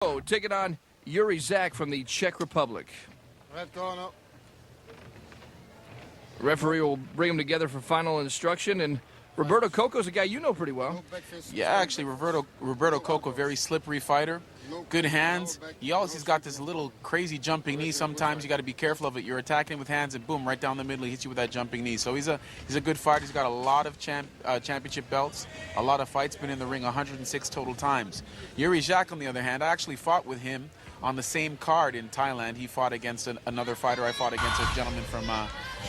Taking on Jiri Zak from the Czech Republic. Red corner. Referee will bring them together for final instruction, and Roberto Cocco's a guy you know pretty well. Yeah, actually, Roberto Cocco, very slippery fighter, good hands. He's got this little crazy jumping knee. Sometimes you got to be careful of it. You're attacking him with hands, and boom, right down the middle, he hits you with that jumping knee. So he's a good fighter. He's got a lot of championship belts, a lot of fights, been in the ring 106 total times. Jiri Zak, on the other hand, I actually fought with him on the same card in Thailand. He fought against another fighter. I fought against a gentleman from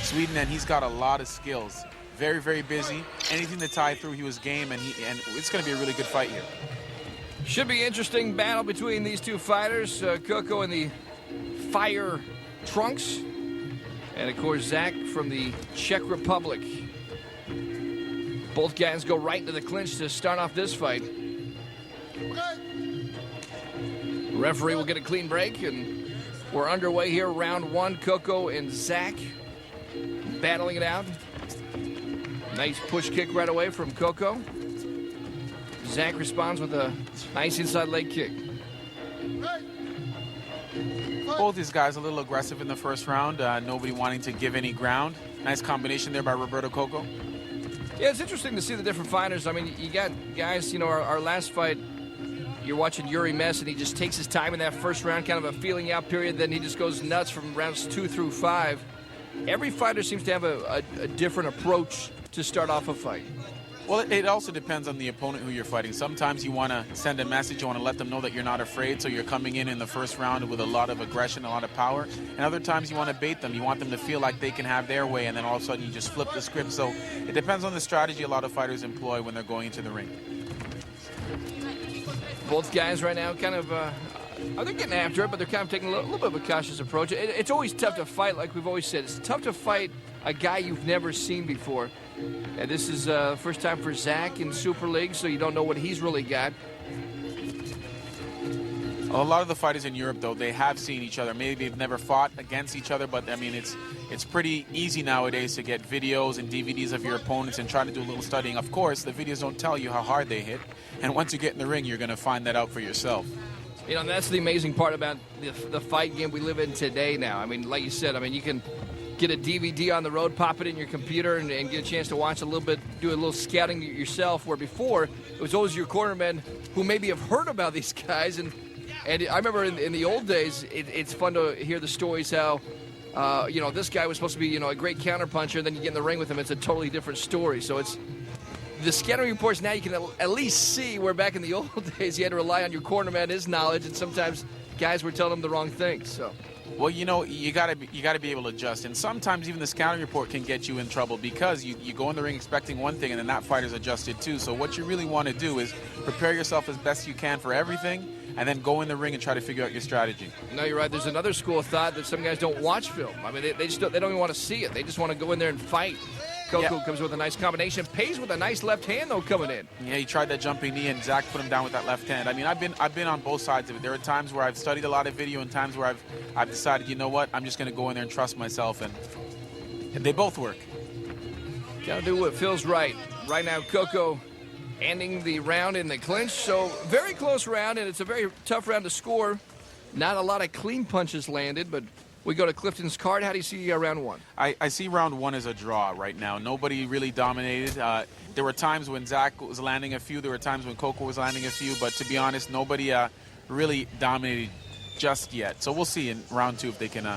Sweden, and he's got a lot of skills. Very, very busy. Anything to tie through, he was game, and it's going to be a really good fight here. Should be interesting battle between these two fighters. Cocco in the fire trunks, and of course Zak from the Czech Republic. Both guys go right into the clinch to start off this fight. Referee will get a clean break, and we're underway here. Round one, Cocco and Zak battling it out. Nice push kick right away from Cocco. Zak responds with a nice inside leg kick. Both these guys a little aggressive in the first round. Nobody wanting to give any ground. Nice combination there by Roberto Cocco. Yeah, it's interesting to see the different fighters. I mean, you got guys, our last fight, you're watching Jiri mess, and he just takes his time in that first round, kind of a feeling out period. Then he just goes nuts from rounds 2 through 5. Every fighter seems to have a different approach to start off a fight. Well, it also depends on the opponent who you're fighting. Sometimes you want to send a message, you want to let them know that you're not afraid, so you're coming in the first round with a lot of aggression, a lot of power. And other times you want to bait them. You want them to feel like they can have their way, and then all of a sudden you just flip the script. So it depends on the strategy a lot of fighters employ when they're going into the ring. Both guys right now kind of, they're getting after it, but they're kind of taking a little bit of a cautious approach. It's always tough to fight, like we've always said. It's tough to fight a guy you've never seen before. And this is first time for Zak in Super League, so you don't know what he's really got. A lot of the fighters in Europe, though, they have seen each other. Maybe they've never fought against each other, but, I mean, it's pretty easy nowadays to get videos and DVDs of your opponents and try to do a little studying. Of course, the videos don't tell you how hard they hit, and once you get in the ring, you're going to find that out for yourself. You know, that's the amazing part about the fight game we live in today now. I mean, like you said, I mean, you can get a DVD on the road, pop it in your computer, and get a chance to watch a little bit, do a little scouting yourself, where before it was always your cornermen who maybe have heard about these guys. And I remember in the old days, it's fun to hear the stories how, this guy was supposed to be, a great counterpuncher, and then you get in the ring with him, it's a totally different story. So it's the scouting reports now you can at least see where back in the old days you had to rely on your cornerman, his knowledge, and sometimes guys were telling him the wrong things. So. Well, you gotta be able to adjust, and sometimes even the scouting report can get you in trouble because you go in the ring expecting one thing, and then that fighter's adjusted too. So what you really want to do is prepare yourself as best you can for everything, and then go in the ring and try to figure out your strategy. No, you're right. There's another school of thought that some guys don't watch film. I mean, they don't even want to see it. They just want to go in there and fight. Cocco comes with a nice combination. Pays with a nice left hand, though, coming in. Yeah, he tried that jumping knee, and Zak put him down with that left hand. I mean, I've been on both sides of it. There are times where I've studied a lot of video and times where I've decided, you know what, I'm just going to go in there and trust myself, and they both work. Got to do what feels right. Right now, Cocco ending the round in the clinch. So very close round, and it's a very tough round to score. Not a lot of clean punches landed, but we go to Clifton's card. How do you see round one? I see round one as a draw right now. Nobody really dominated. There were times when Zak was landing a few. There were times when Cocco was landing a few. But to be honest, nobody really dominated just yet. So we'll see in round two if they can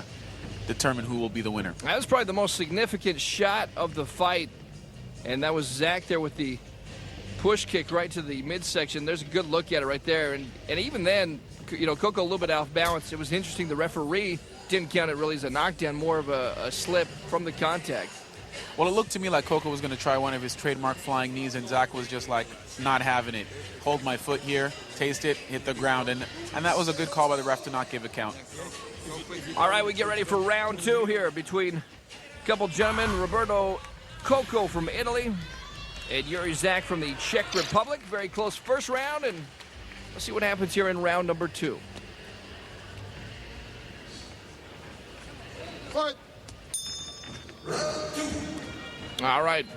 determine who will be the winner. That was probably the most significant shot of the fight. And that was Zak there with the push kick right to the midsection. There's a good look at it right there. And even then, Cocco a little bit off balance. It was interesting. The referee didn't count it really as a knockdown, more of a slip from the contact. Well, it looked to me like Cocco was going to try one of his trademark flying knees, and Zak was just like not having it. Hold my foot here, taste it, hit the ground, and that was a good call by the ref to not give a count. All right, we get ready for round two here between a couple gentlemen, Roberto Cocco from Italy and Jiri Zak from the Czech Republic. Very close first round, and let's see what happens here in round number two. Fight. All right,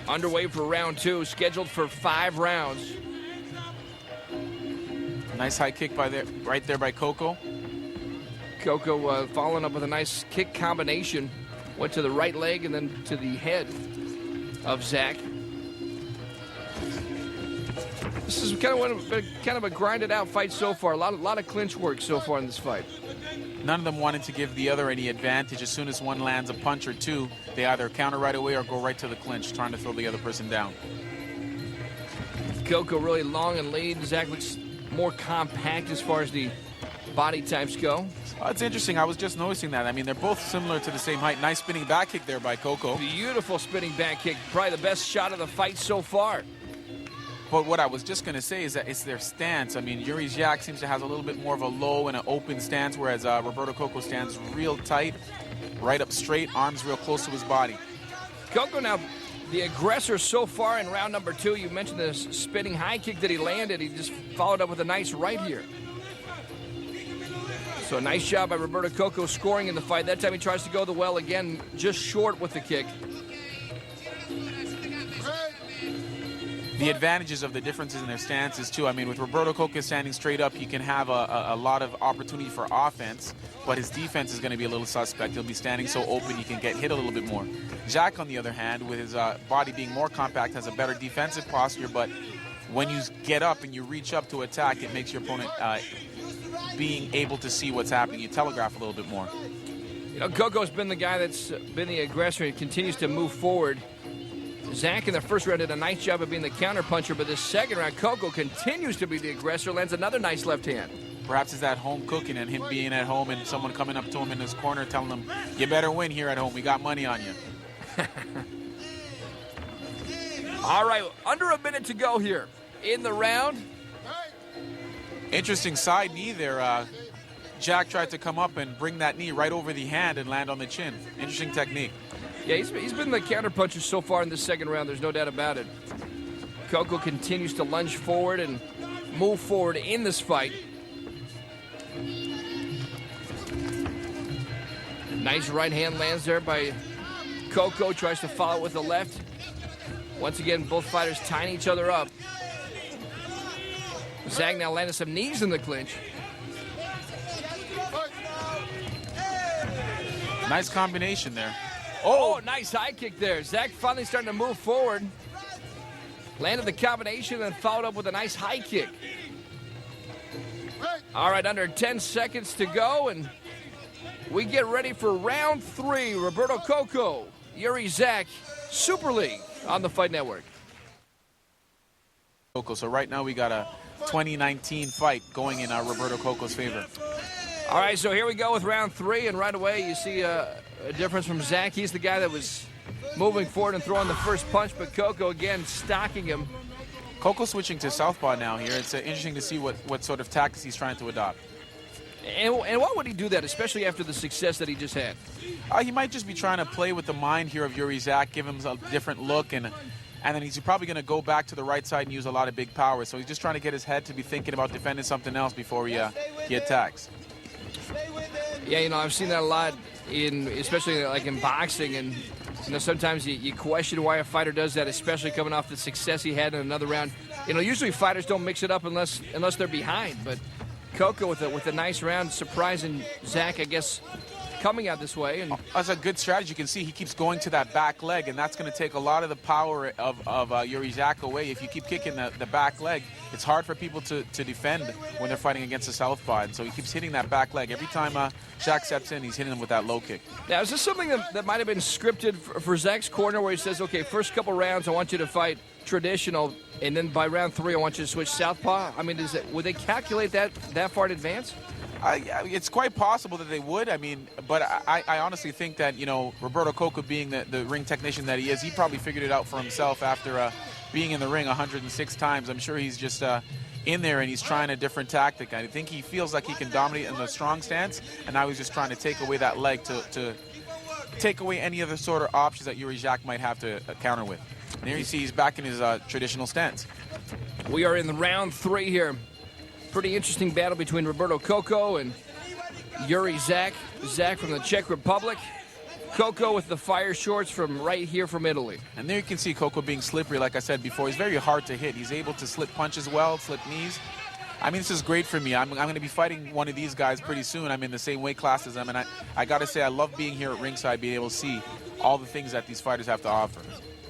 underway for round two, scheduled for 5 rounds. Nice high kick right there by Cocco. Cocco following up with a nice kick combination. Went to the right leg and then to the head of Zak. This is kind of a grinded out fight so far. A lot of clinch work so far in this fight. None of them wanted to give the other any advantage. As soon as one lands a punch or two, they either counter right away or go right to the clinch, trying to throw the other person down. Cocco really long and lean. Zak looks more compact as far as the body types go. It's interesting. I was just noticing that. I mean, they're both similar to the same height. Nice spinning back kick there by Cocco. Beautiful spinning back kick. Probably the best shot of the fight so far. But what I was just going to say is that it's their stance. I mean, Jiri Zak seems to have a little bit more of a low and an open stance, whereas Roberto Cocco stands real tight, right up straight, arms real close to his body. Cocco now the aggressor so far in round number 2. You mentioned the spinning high kick that he landed. He just followed up with a nice right here. So a nice job by Roberto Cocco scoring in the fight. That time he tries to go the well again, just short with the kick. The advantages of the differences in their stances, too. I mean, with Roberto Cocco standing straight up, he can have a lot of opportunity for offense, but his defense is going to be a little suspect. He'll be standing so open he can get hit a little bit more. Zak, on the other hand, with his body being more compact, has a better defensive posture, but when you get up and you reach up to attack, it makes your opponent being able to see what's happening. You telegraph a little bit more. You know, Cocco's been the guy that's been the aggressor and continues to move forward. Zak in the first round did a nice job of being the counterpuncher, but this second round, Cocco continues to be the aggressor, lands another nice left hand. Perhaps it's that home cooking and him being at home and someone coming up to him in his corner telling him, you better win here at home, we got money on you. All right, under a minute to go here in the round. Interesting side knee there. Zak tried to come up and bring that knee right over the hand and land on the chin. Interesting technique. Yeah, he's been the counterpuncher so far in this second round. There's no doubt about it. Cocco continues to lunge forward and move forward in this fight. Nice right hand lands there by Cocco. Tries to follow with the left. Once again, both fighters tying each other up. Zak now landed some knees in the clinch. Nice combination there. Oh, nice high kick there. Zak finally starting to move forward. Landed the combination and followed up with a nice high kick. All right, under 10 seconds to go, and we get ready for round 3. Roberto Cocco, Jiri Zak, Super League on the Fight Network. So right now we got a 2019 fight going in Roberto Cocco's favor. All right, so here we go with round 3, and right away you see a difference from Zak. He's the guy that was moving forward and throwing the first punch, but Cocco again stalking him. Cocco switching to southpaw now here. It's interesting to see what sort of tactics he's trying to adopt. And why would he do that, especially after the success that he just had? He might just be trying to play with the mind here of Jiri Zak, give him a different look, and then he's probably going to go back to the right side and use a lot of big power. So he's just trying to get his head to be thinking about defending something else before he attacks. Yeah, you know, I've seen that a lot especially like in boxing, and you know, sometimes you question why a fighter does that, especially coming off the success he had in another round. You know, usually fighters don't mix it up unless they're behind, but Cocco with a nice round, surprising Zak, I guess, coming out this way. And that's a good strategy. You can see he keeps going to that back leg, and that's going to take a lot of the power of Jiri Zak away. If you keep kicking the back leg, it's hard for people to defend when they're fighting against a southpaw, and so he keeps hitting that back leg. Every time Zak steps in, he's hitting him with that low kick. Now, is this something that might have been scripted for Zak's corner, where he says, okay, first couple rounds, I want you to fight traditional, and then by round 3, I want you to switch southpaw? I mean, would they calculate that far in advance? It's quite possible that they would. I mean, but I honestly think that, you know, Roberto Cocco being the ring technician that he is, he probably figured it out for himself after being in the ring 106 times. I'm sure he's just in there and he's trying a different tactic. I think he feels like he can dominate in the strong stance, and now he's just trying to take away that leg to take away any other sort of options that Jiri Zak might have to counter with. And here you see he's back in his traditional stance. We are in the round 3 here. Pretty interesting battle between Roberto Cocco and Jiri Zak. Zak from the Czech Republic. Cocco with the fire shorts from right here from Italy. And there you can see Cocco being slippery, like I said before. He's very hard to hit. He's able to slip punches well, slip knees. I mean, this is great for me. I'm going to be fighting one of these guys pretty soon. I'm in the same weight class as them, and I got to say, I love being here at ringside, being able to see all the things that these fighters have to offer.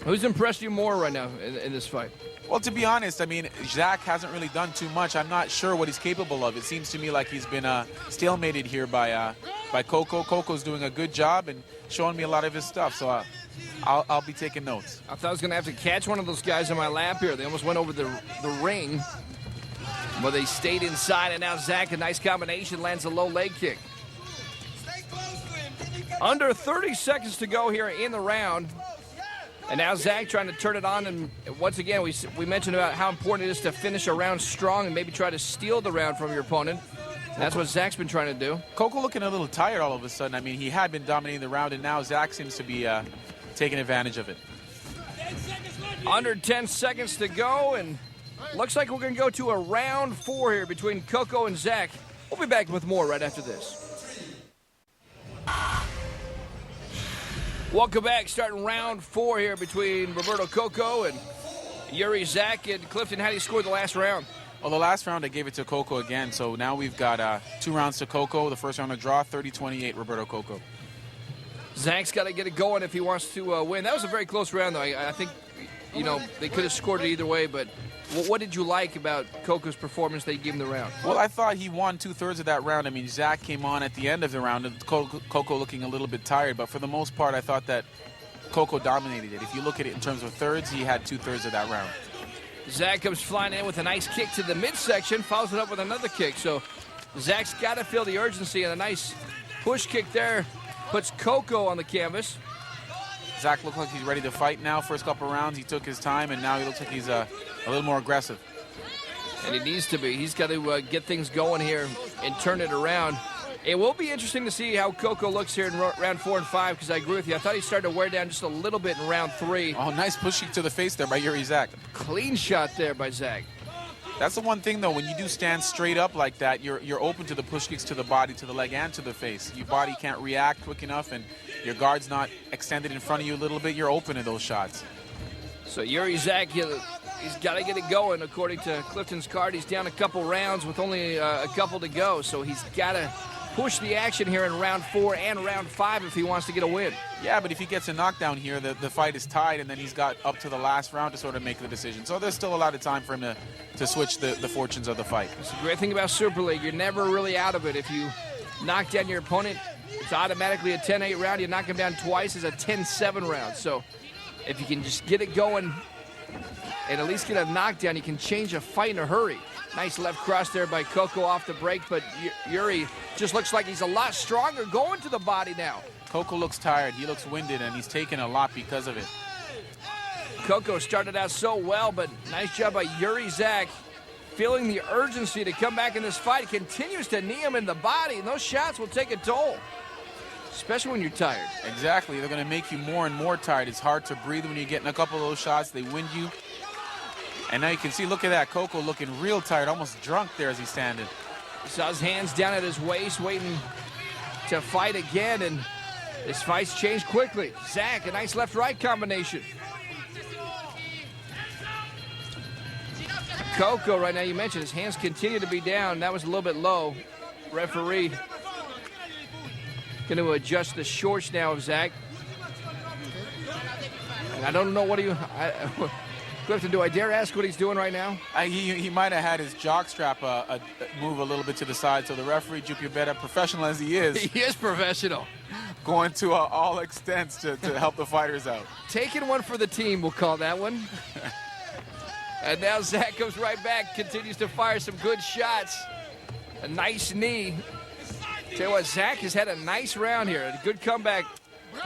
Who's impressed you more right now in this fight? Well, to be honest, I mean, Zak hasn't really done too much. I'm not sure what he's capable of. It seems to me like he's been stalemated here by Cocco. Cocco's doing a good job and showing me a lot of his stuff, so I'll be taking notes. I thought I was going to have to catch one of those guys in my lap here. They almost went over the ring, but they stayed inside, and now Zak, a nice combination, lands a low leg kick. Under 30 seconds to go here in the round. And now Zak trying to turn it on, and once again, we mentioned about how important it is to finish a round strong and maybe try to steal the round from your opponent. And that's what Zak's been trying to do. Cocco looking a little tired all of a sudden. I mean, he had been dominating the round, and now Zak seems to be taking advantage of it. Under 10 seconds to go, and looks like we're going to go to a round 4 here between Cocco and Zak. We'll be back with more right after this. Welcome back. Starting round 4 here between Roberto Cocco and Jiri Zak. And Clifton, how do you score the last round? Well, the last round I gave it to Cocco again, so now we've got 2 rounds to Cocco. The first round a draw, 30-28, Roberto Cocco. Zak's got to get it going if he wants to win. That was a very close round, though. I think, you know, they could have scored it either way, but what did you like about Cocco's performance that he gave him the round? Well, I thought he won 2/3 of that round. I mean, Zak came on at the end of the round, and Cocco looking a little bit tired, but for the most part, I thought that Cocco dominated it. If you look at it in terms of thirds, he had 2/3 of that round. Zak comes flying in with a nice kick to the midsection, follows it up with another kick. So Zak's got to feel the urgency, and a nice push kick there puts Cocco on the canvas. Zak looks like he's ready to fight now. First couple rounds, he took his time, and now he looks like he's a little more aggressive. And he needs to be. He's got to get things going here and turn it around. It will be interesting to see how Cocco looks here in round 4 and 5, because I agree with you. I thought he started to wear down just a little bit in round 3. Oh, nice push kick to the face there by Jiri Zak. Clean shot there by Zak. That's the one thing, though. When you do stand straight up like that, you're open to the push kicks to the body, to the leg, and to the face. Your body can't react quick enough, and your guard's not extended in front of you a little bit. You're open to those shots. So Jiri Zak, he's got to get it going. According to Clifton's card, he's down a couple rounds with only a couple to go. So he's got to push the action here in round 4 and round 5 if he wants to get a win. Yeah, but if he gets a knockdown here, the fight is tied, and then he's got up to the last round to sort of make the decision. So there's still a lot of time for him to switch the fortunes of the fight. It's the great thing about Super League. You're never really out of it. If you knock down your opponent, it's automatically a 10-8 round. You knock him down twice, it's a 10-7 round. So if you can just get it going and at least get a knockdown, you can change a fight in a hurry. Nice left cross there by Cocco off the break, but Jiri just looks like he's a lot stronger going to the body now. Cocco looks tired. He looks winded, and he's taken a lot because of it. Cocco started out so well, but nice job by Jiri Zak. Feeling the urgency to come back in this fight. Continues to knee him in the body, and those shots will take a toll, especially when you're tired. Exactly. They're going to make you more and more tired. It's hard to breathe when you're getting a couple of those shots. They wind you. And now you can see, look at that, Cocco looking real tired, almost drunk there as he's standing. He saw his hands down at his waist, waiting to fight again, and this fight's changed quickly. Zak, a nice left-right combination. Cocco, right now, you mentioned his hands continue to be down. That was a little bit low. Referee going to adjust the shorts now of Zak. And I don't know what do you... Clifton, do I dare ask what he's doing right now? He might have had his jock strap move a little bit to the side, so the referee, Jupiter, professional as he is. He is professional. Going to all extents to help the fighters out. Taking one for the team, we'll call that one. And now Zak comes right back, continues to fire some good shots. A nice knee. Tell you what, Zak has had a nice round here. A good comeback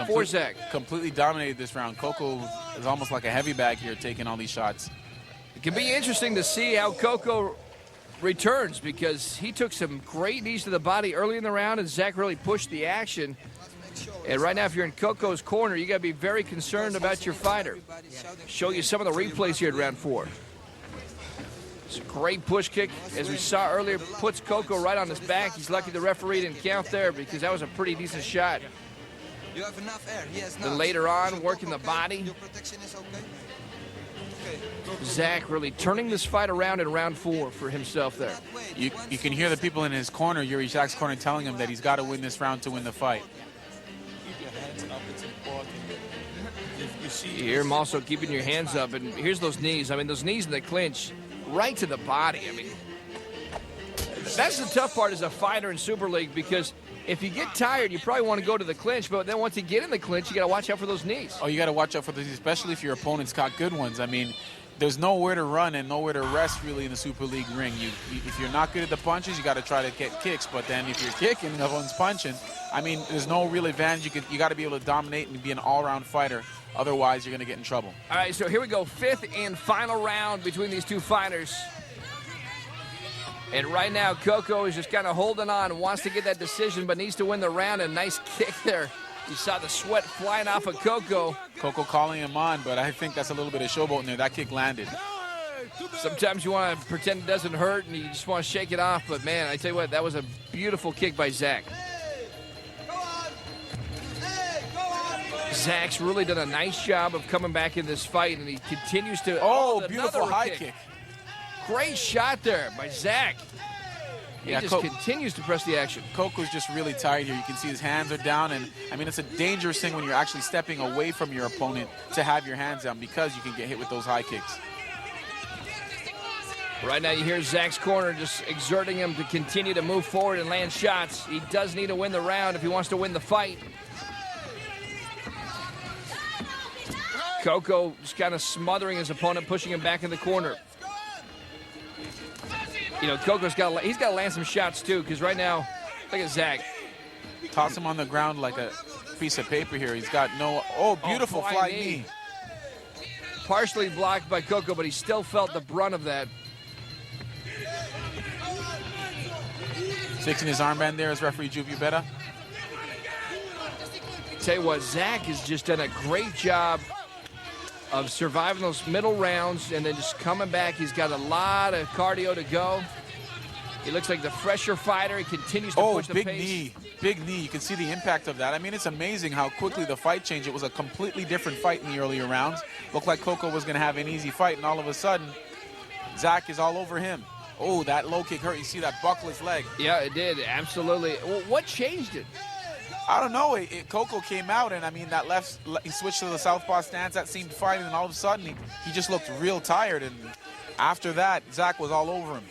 for Zak. Completely dominated this round. Cocco is almost like a heavy bag here, taking all these shots. It can be interesting to see how Cocco returns, because he took some great knees to the body early in the round, and Zak really pushed the action. And right now, if you're in Cocco's corner, you got to be very concerned about your fighter. Show you some of the replays here at round 4. It's a great push kick, as we saw earlier, puts Cocco right on his back. He's lucky the referee didn't count there, because that was a pretty decent shot. You have enough air. He has Then later on, working the body. Your protection is okay. Zak really turning this fight around in round 4 for himself there. You can hear the people in his corner, Jiri Zak's corner, telling him that he's got to win this round to win the fight. You hear him also keeping your hands up, and here's those knees. I mean, those knees in the clinch, right to the body. I mean, that's the tough part as a fighter in Super League, because if you get tired, you probably want to go to the clinch, but then once you get in the clinch, you got to watch out for those knees. Oh, you got to watch out for those, especially if your opponent's got good ones. I mean, there's nowhere to run and nowhere to rest really in the Super League ring. If you're not good at the punches, you got to try to get kicks. But then if you're kicking and the one's punching, I mean, there's no real advantage. You got to be able to dominate and be an all-around fighter. Otherwise, you're going to get in trouble. All right, so here we go. 5th and final round between these two fighters. And right now, Cocco is just kind of holding on, wants to get that decision, but needs to win the round. A nice kick there. You saw the sweat flying off of Cocco. Cocco calling him on, but I think that's a little bit of showboating there. That kick landed. Sometimes you want to pretend it doesn't hurt, and you just want to shake it off. But, man, I tell you what, that was a beautiful kick by Zak. Zak's really done a nice job of coming back in this fight, and he continues to... Oh, beautiful high kick. Great shot there by Zak. He just continues to press the action. Cocco's just really tired here. You can see his hands are down, and I mean, it's a dangerous thing when you're actually stepping away from your opponent to have your hands down, because you can get hit with those high kicks. Right now you hear Zak's corner just exerting him to continue to move forward and land shots. He does need to win the round if he wants to win the fight. Cocco just kind of smothering his opponent, pushing him back in the corner. You know, Cocco's got to land some shots too, because right now, look at Zak. Toss him on the ground like a piece of paper here. He's got no... Oh, beautiful flying knee. Partially blocked by Cocco, but he still felt the brunt of that. Fixing his armband there is referee Jububeta. Tell you what, Zak has just done a great job of surviving those middle rounds and then just coming back. He's got a lot of cardio to go. He looks like the fresher fighter. He continues to push the pace. Big knee. You can see the impact of that. I mean, it's amazing how quickly the fight changed. It was a completely different fight in the earlier rounds. Looked like Cocco was going to have an easy fight, and all of a sudden, Zak is all over him. Oh, that low kick hurt. You see that buckle his leg. Yeah, it did. Absolutely. What changed it? I don't know. Cocco came out, and I mean, that he switched to the southpaw stance. That seemed fine, and all of a sudden, he just looked real tired. And after that, Zak was all over him.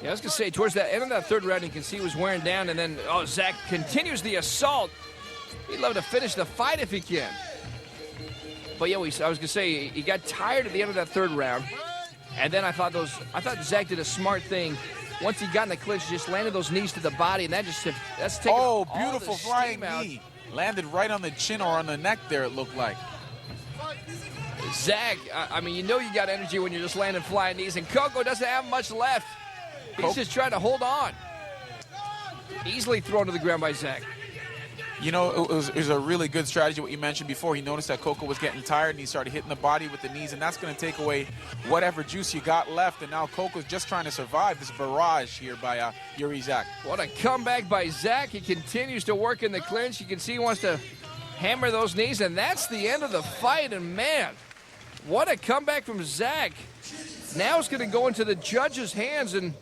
Yeah, I was going to say, towards the end of that third round, you can see he was wearing down, and then, Zak continues the assault. He'd love to finish the fight if he can. But yeah, I was going to say, he got tired at the end of that third round, and then I thought Zak did a smart thing. Once he got in the clinch, just landed those knees to the body, and that's taking all beautiful the flying steam out. knee. Landed right on the chin or on the neck there, it looked like. Zak, I mean, you know you got energy when you're just landing flying knees, and Cocco doesn't have much left. He's just trying to hold on. Easily thrown to the ground by Zak. You know, it was a really good strategy, what you mentioned before. He noticed that Cocco was getting tired, and he started hitting the body with the knees, and that's going to take away whatever juice you got left. And now Cocco's just trying to survive this barrage here by Jiri Zak. What a comeback by Zak. He continues to work in the clinch. You can see he wants to hammer those knees, and that's the end of the fight. And, man, what a comeback from Zak. Now it's going to go into the judges' hands, and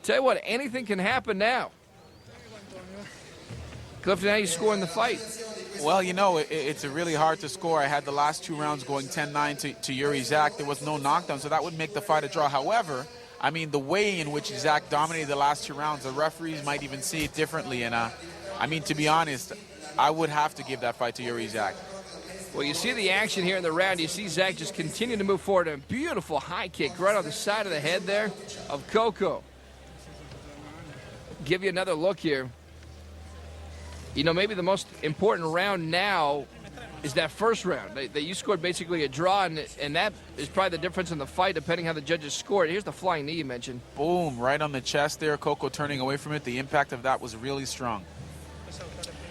tell you what, anything can happen now. Clifton, how you score in the fight? Well, you know, it's really hard to score. I had the last 2 rounds going 10-9 to Jiri Zak. There was no knockdown, so that would make the fight a draw. However, I mean, the way in which Zak dominated the last 2 rounds, the referees might even see it differently. And, I mean, to be honest, I would have to give that fight to Jiri Zak. Well, you see the action here in the round. You see Zak just continue to move forward. A beautiful high kick right on the side of the head there of Cocco. Give you another look here. You know, maybe the most important round now is that first round. That you scored basically a draw, and that is probably the difference in the fight, depending how the judges scored. Here's the flying knee you mentioned. Boom, right on the chest there. Cocco turning away from it. The impact of that was really strong.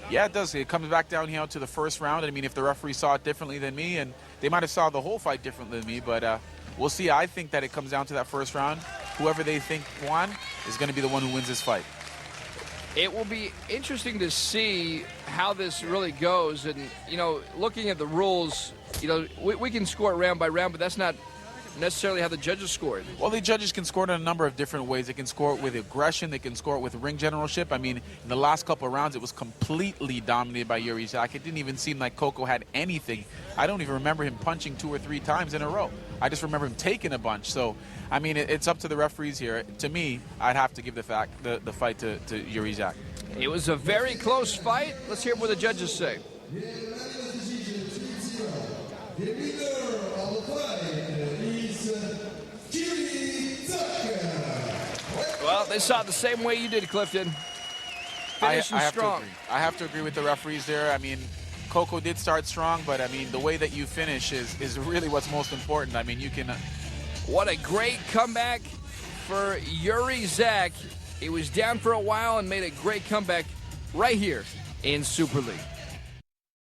Yeah, it does. It comes back down here to the first round. I mean, if the referee saw it differently than me, and they might have saw the whole fight differently than me, but we'll see. I think that it comes down to that first round. Whoever they think won is going to be the one who wins this fight. It will be interesting to see how this really goes. And, you know, looking at the rules, you know, we can score it round by round, but that's not necessarily how the judges scored. Well, the judges can score it in a number of different ways. They can score it with aggression. They can score it with ring generalship. I mean, in the last couple of rounds, it was completely dominated by Jiri Zak. It didn't even seem like Cocco had anything. I don't even remember him punching 2 or 3 times in a row. I just remember him taking a bunch. So, I mean, it's up to the referees here. To me, I'd have to give the fight to Jiri Zak. It was a very close fight. Let's hear what the judges say. The winner of the fight is Jiri Zak. Well, they saw it the same way you did, Clifton. Finishing strong. I have to agree with the referees there. I mean, Cocco did start strong, but I mean, the way that you finish is really what's most important. I mean, you can. What a great comeback for Jiri Zak. He was down for a while and made a great comeback right here in Super League.